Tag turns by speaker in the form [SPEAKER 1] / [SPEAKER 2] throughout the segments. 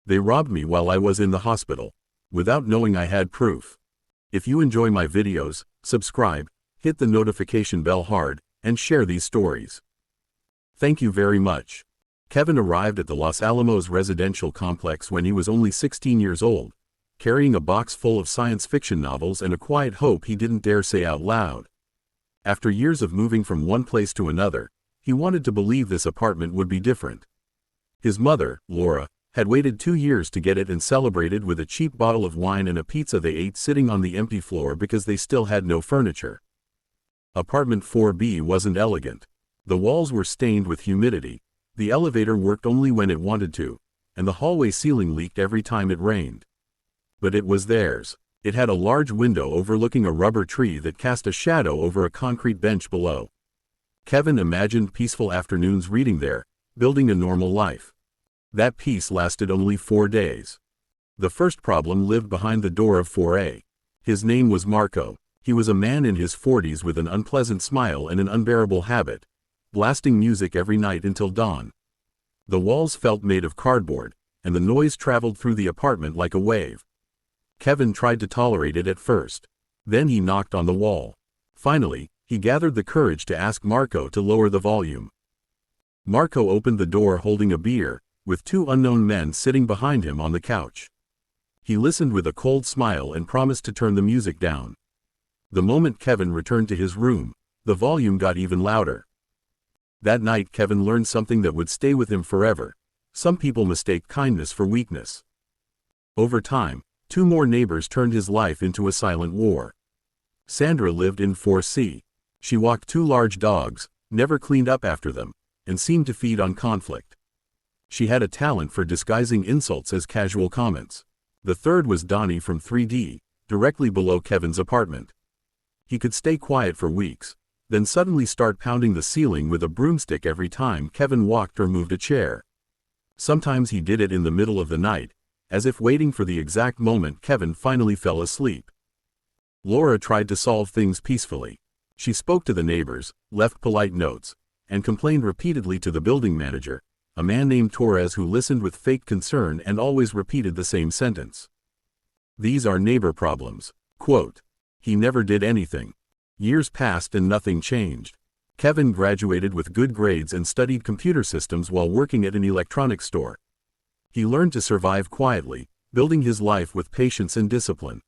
[SPEAKER 1] They robbed me while I was in the hospital, without knowing I had proof. If you enjoy my videos, subscribe, hit the notification bell hard, and share these stories. Thank you very much. Kevin arrived at the Los Alamos residential complex when he was only 16 years old, carrying a box full of science fiction novels and a quiet hope he didn't dare say out loud. After years of moving from one place to another, he wanted to believe this apartment would be different. His mother, Laura, had waited 2 years to get it and celebrated with a cheap bottle of wine and a pizza they ate sitting on the empty floor because they still had no furniture. Apartment 4B wasn't elegant. The walls were stained with humidity, the elevator worked only when it wanted to, and the hallway ceiling leaked every time it rained. But it was theirs. It had a large window overlooking a rubber tree that cast a shadow over a concrete bench below. Kevin imagined peaceful afternoons reading there, building a normal life. That peace lasted only 4 days. The first problem lived behind the door of 4A. His name was Marco. He was a man in his 40s with an unpleasant smile and an unbearable habit, blasting music every night until dawn. The walls felt made of cardboard, and the noise traveled through the apartment like a wave. Kevin tried to tolerate it at first. Then he knocked on the wall. Finally, he gathered the courage to ask Marco to lower the volume. Marco opened the door holding a beer, with 2 unknown men sitting behind him on the couch. He listened with a cold smile and promised to turn the music down. The moment Kevin returned to his room, the volume got even louder. That night Kevin learned something that would stay with him forever. Some people mistake kindness for weakness. Over time, 2 more neighbors turned his life into a silent war. Sandra lived in 4C. She walked 2 large dogs, never cleaned up after them, and seemed to feed on conflict. She had a talent for disguising insults as casual comments. The third was Donnie from 3D, directly below Kevin's apartment. He could stay quiet for weeks, then suddenly start pounding the ceiling with a broomstick every time Kevin walked or moved a chair. Sometimes he did it in the middle of the night, as if waiting for the exact moment Kevin finally fell asleep. Laura tried to solve things peacefully. She spoke to the neighbors, left polite notes, and complained repeatedly to the building manager, a man named Torres who listened with fake concern and always repeated the same sentence. These are neighbor problems. Quote. He never did anything. Years passed and nothing changed. Kevin graduated with good grades and studied computer systems while working at an electronics store. He learned to survive quietly, building his life with patience and discipline.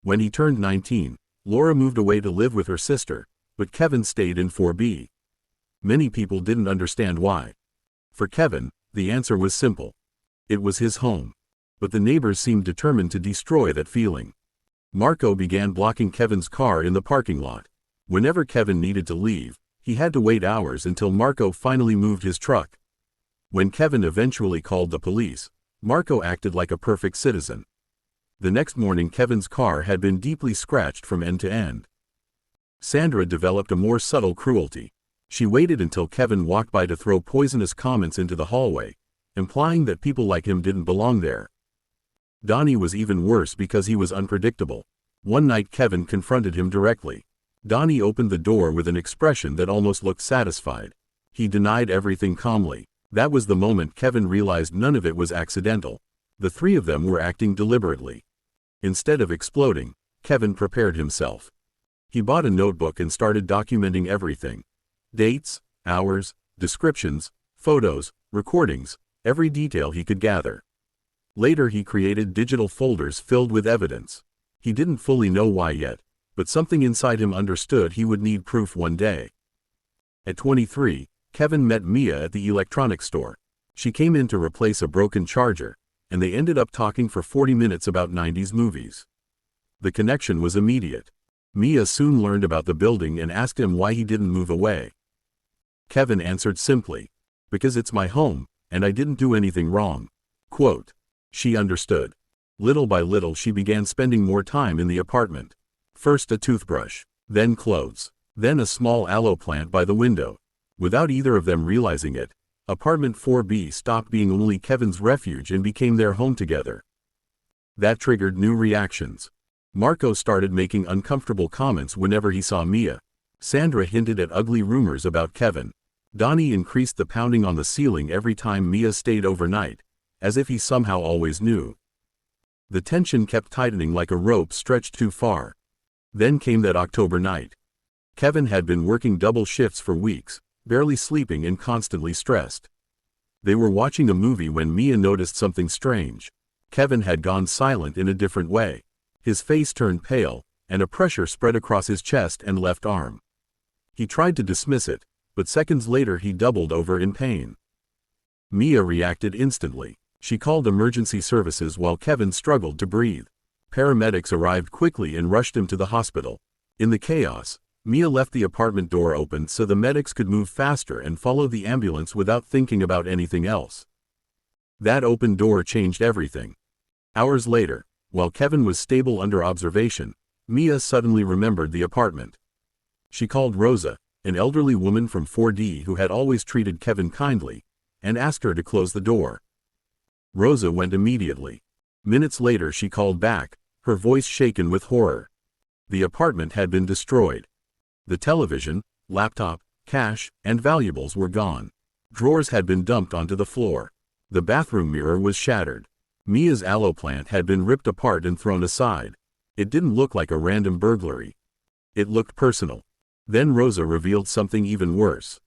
[SPEAKER 1] When he turned 19, Laura moved away to live with her sister, but Kevin stayed in 4B. Many people didn't understand why. For Kevin, the answer was simple. It was his home. But the neighbors seemed determined to destroy that feeling. Marco began blocking Kevin's car in the parking lot. Whenever Kevin needed to leave, he had to wait hours until Marco finally moved his truck. When Kevin eventually called the police, Marco acted like a perfect citizen. The next morning Kevin's car had been deeply scratched from end to end. Sandra developed a more subtle cruelty. She waited until Kevin walked by to throw poisonous comments into the hallway, implying that people like him didn't belong there. Donnie was even worse because he was unpredictable. One night Kevin confronted him directly. Donnie opened the door with an expression that almost looked satisfied. He denied everything calmly. That was the moment Kevin realized none of it was accidental. The 3 of them were acting deliberately. Instead of exploding, Kevin prepared himself. He bought a notebook and started documenting everything. Dates, hours, descriptions, photos, recordings, every detail he could gather. Later he created digital folders filled with evidence. He didn't fully know why yet, but something inside him understood he would need proof one day. At 23, Kevin met Mia at the electronics store. She came in to replace a broken charger, and they ended up talking for 40 minutes about 90s movies. The connection was immediate. Mia soon learned about the building and asked him why he didn't move away. Kevin answered simply, "Because it's my home, and I didn't do anything wrong." Quote. She understood. Little by little she began spending more time in the apartment. First a toothbrush, then clothes, then a small aloe plant by the window. Without either of them realizing it, apartment 4B stopped being only Kevin's refuge and became their home together. That triggered new reactions. Marco started making uncomfortable comments whenever he saw Mia. Sandra hinted at ugly rumors about Kevin. Donnie increased the pounding on the ceiling every time Mia stayed overnight, as if he somehow always knew. The tension kept tightening like a rope stretched too far. Then came that October night. Kevin had been working double shifts for weeks, barely sleeping and constantly stressed. They were watching a movie when Mia noticed something strange. Kevin had gone silent in a different way. His face turned pale, and a pressure spread across his chest and left arm. He tried to dismiss it, but seconds later he doubled over in pain. Mia reacted instantly. She called emergency services while Kevin struggled to breathe. Paramedics arrived quickly and rushed him to the hospital. In the chaos, Mia left the apartment door open so the medics could move faster and follow the ambulance without thinking about anything else. That open door changed everything. Hours later, while Kevin was stable under observation, Mia suddenly remembered the apartment. She called Rosa, an elderly woman from 4D who had always treated Kevin kindly, and asked her to close the door. Rosa went immediately. Minutes later she called back, her voice shaken with horror. The apartment had been destroyed. The television, laptop, cash, and valuables were gone. Drawers had been dumped onto the floor. The bathroom mirror was shattered. Mia's aloe plant had been ripped apart and thrown aside. It didn't look like a random burglary. It looked personal. Then Rosa revealed something even worse.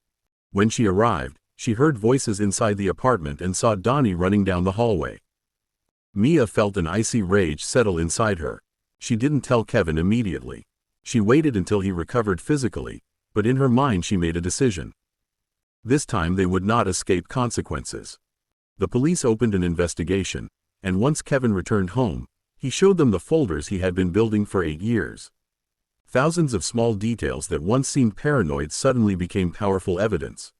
[SPEAKER 1] When she arrived, she heard voices inside the apartment and saw Donnie running down the hallway. Mia felt an icy rage settle inside her. She didn't tell Kevin immediately. She waited until he recovered physically, but in her mind she made a decision. This time they would not escape consequences. The police opened an investigation, and once Kevin returned home, he showed them the folders he had been building for 8 years. Thousands of small details that once seemed paranoid suddenly became powerful evidence.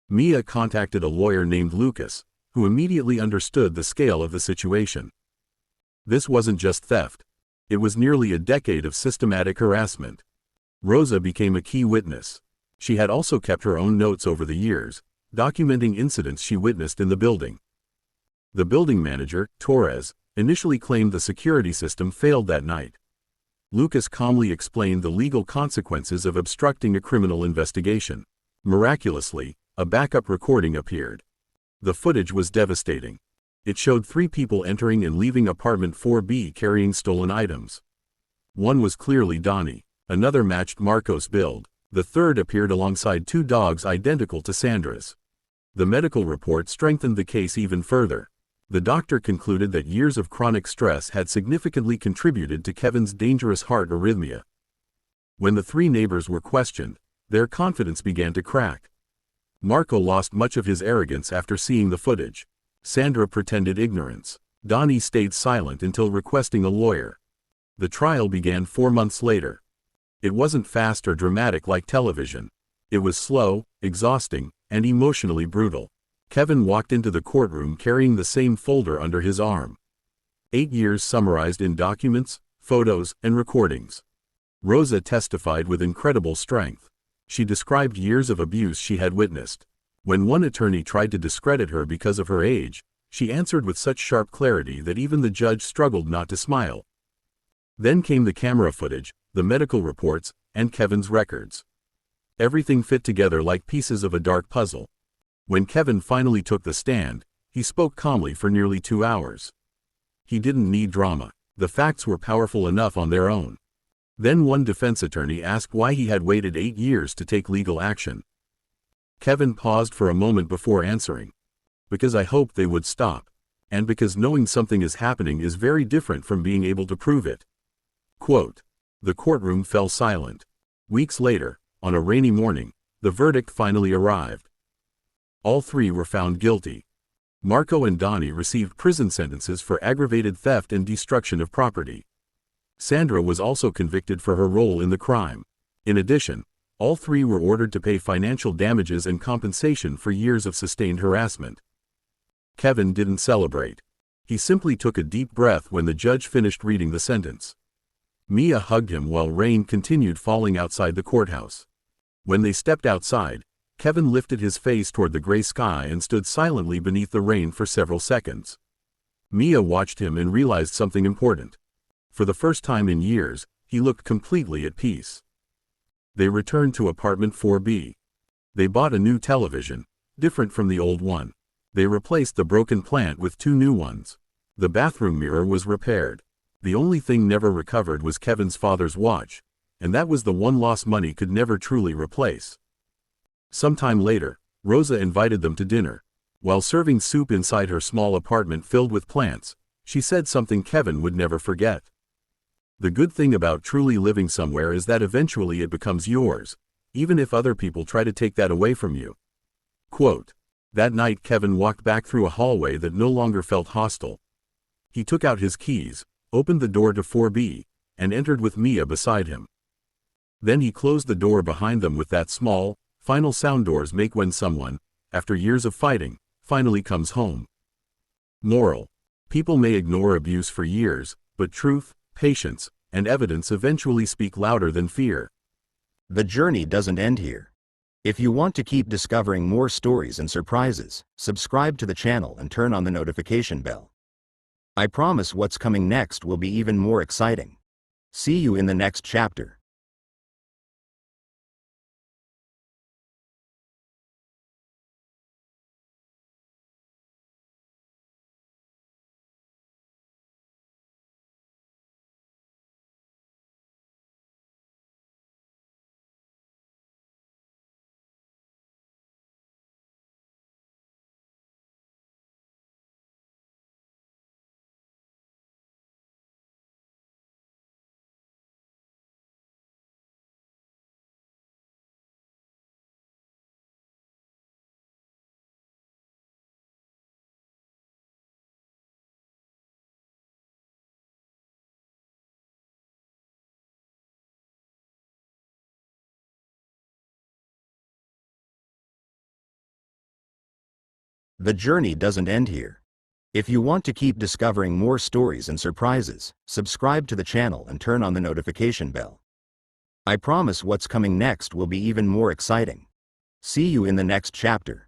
[SPEAKER 1] Mia contacted a lawyer named Lucas, who immediately understood the scale of the situation. This wasn't just theft. It was nearly a decade of systematic harassment. Rosa became a key witness. She had also kept her own notes over the years, documenting incidents she witnessed in the building. The building manager, Torres, initially claimed the security system failed that night. Lucas calmly explained the legal consequences of obstructing a criminal investigation. Miraculously, a backup recording appeared. The footage was devastating. It showed 3 people entering and leaving apartment 4B carrying stolen items. One was clearly Donnie. Another matched Marco's build. The third appeared alongside 2 dogs identical to Sandra's. The medical report strengthened the case even further. The doctor concluded that years of chronic stress had significantly contributed to Kevin's dangerous heart arrhythmia. When the 3 neighbors were questioned, their confidence began to crack. Marco lost much of his arrogance after seeing the footage. Sandra pretended ignorance. Donnie stayed silent until requesting a lawyer. The trial began 4 months later. It wasn't fast or dramatic like television. It was slow, exhausting, and emotionally brutal. Kevin walked into the courtroom carrying the same folder under his arm. 8 years summarized in documents, photos, and recordings. Rosa testified with incredible strength. She described years of abuse she had witnessed. When one attorney tried to discredit her because of her age, she answered with such sharp clarity that even the judge struggled not to smile. Then came the camera footage, the medical reports, and Kevin's records. Everything fit together like pieces of a dark puzzle. When Kevin finally took the stand, he spoke calmly for nearly 2 hours. He didn't need drama. The facts were powerful enough on their own. Then one defense attorney asked why he had waited 8 years to take legal action. Kevin paused for a moment before answering. Because I hoped they would stop. And because knowing something is happening is very different from being able to prove it. Quote. The courtroom fell silent. Weeks later, on a rainy morning, the verdict finally arrived. All 3 were found guilty. Marco and Donnie received prison sentences for aggravated theft and destruction of property. Sandra was also convicted for her role in the crime. In addition, all 3 were ordered to pay financial damages and compensation for years of sustained harassment. Kevin didn't celebrate. He simply took a deep breath when the judge finished reading the sentence. Mia hugged him while rain continued falling outside the courthouse. When they stepped outside, Kevin lifted his face toward the gray sky and stood silently beneath the rain for several seconds. Mia watched him and realized something important. For the first time in years, he looked completely at peace. They returned to apartment 4B. They bought a new television, different from the old one. They replaced the broken plant with 2 new ones. The bathroom mirror was repaired. The only thing never recovered was Kevin's father's watch, and that was the one loss money could never truly replace. Sometime later, Rosa invited them to dinner. While serving soup inside her small apartment filled with plants, she said something Kevin would never forget. The good thing about truly living somewhere is that eventually it becomes yours, even if other people try to take that away from you. Quote, "That night Kevin walked back through a hallway that no longer felt hostile. He took out his keys, opened the door to 4B, and entered with Mia beside him. Then he closed the door behind them with that small, final sound doors make when someone, after years of fighting, finally comes home." Moral: people may ignore abuse for years, but truth, patience, and evidence eventually speak louder than fear.
[SPEAKER 2] The journey doesn't end here. If you want to keep discovering more stories and surprises, subscribe to the channel and turn on the notification bell. I promise what's coming next will be even more exciting. See you in the next chapter. The journey doesn't end here. If you want to keep discovering more stories and surprises, subscribe to the channel and turn on the notification bell. I promise what's coming next will be even more exciting. See you in the next chapter.